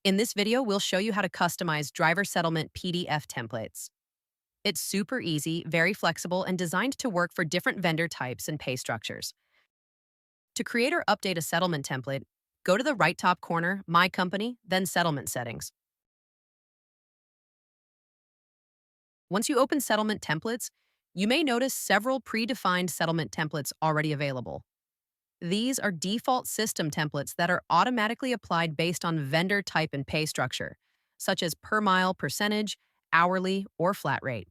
In this video, we'll show you how to customize driver settlement PDF templates. It's super easy, very flexible, and designed to work for different vendor types and pay structures. To create or update a settlement template, go to the right top corner, My Company, then Settlement Settings. Once you open Settlement Templates, you may notice several predefined settlement templates already available. These are default system templates that are automatically applied based on vendor type and pay structure, such as per mile percentage, hourly, or flat rate.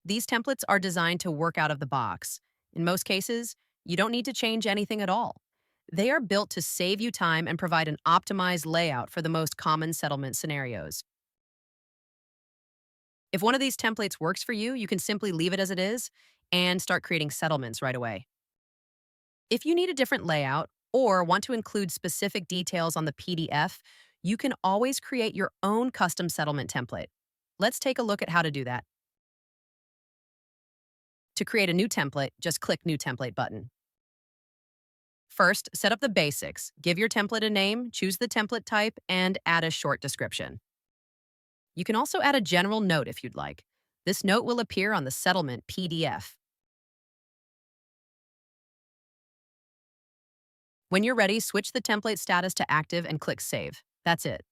These templates are designed to work out of the box. In most cases, you don't need to change anything at all. They are built to save you time and provide an optimized layout for the most common settlement scenarios. If one of these templates works for you, you can simply leave it as it is and start creating settlements right away. If you need a different layout or want to include specific details on the PDF, you can always create your own custom settlement template. Let's take a look at how to do that. To create a new template, just click New Template button. First, set up the basics. Give your template a name, choose the template type, and add a short description. You can also add a general note if you'd like. This note will appear on the settlement PDF. When you're ready, switch the template status to active and click Save. That's it.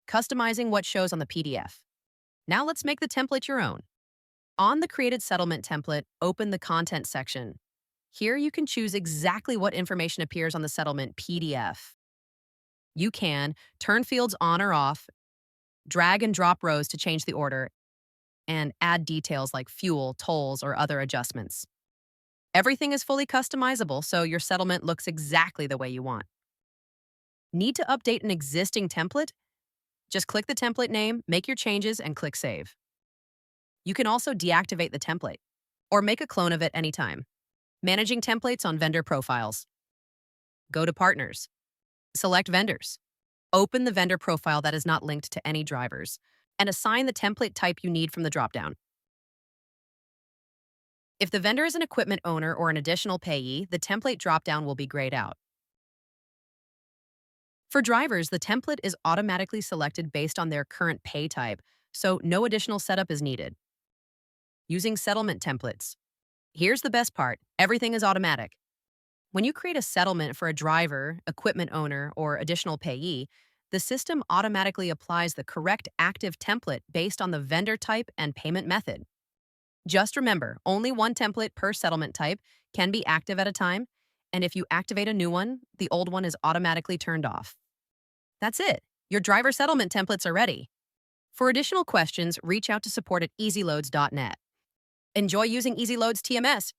Customizing what shows on the PDF. Now let's make the template your own. On the created settlement template, open the Content section. Here you can choose exactly what information appears on the settlement PDF. You can turn fields on or off, drag and drop rows to change the order, and add details like fuel, tolls, or other adjustments. Everything is fully customizable, so your settlement looks exactly the way you want. Need to update an existing template? Just click the template name, make your changes, and click Save. You can also deactivate the template or make a clone of it anytime. Managing templates on vendor profiles. Go to Partners. Select Vendors. Open the vendor profile that is not linked to any drivers and assign the template type you need from the dropdown. If the vendor is an equipment owner or an additional payee, the template dropdown will be grayed out. For drivers, the template is automatically selected based on their current pay type, so no additional setup is needed. Using settlement templates. Here's the best part, everything is automatic. When you create a settlement for a driver, equipment owner, or additional payee, the system automatically applies the correct active template based on the vendor type and payment method. Just remember, only one template per settlement type can be active at a time, and if you activate a new one, the old one is automatically turned off. That's it. Your driver settlement templates are ready. For additional questions, reach out to support at ezLoads.net. Enjoy using ezLoads TMS.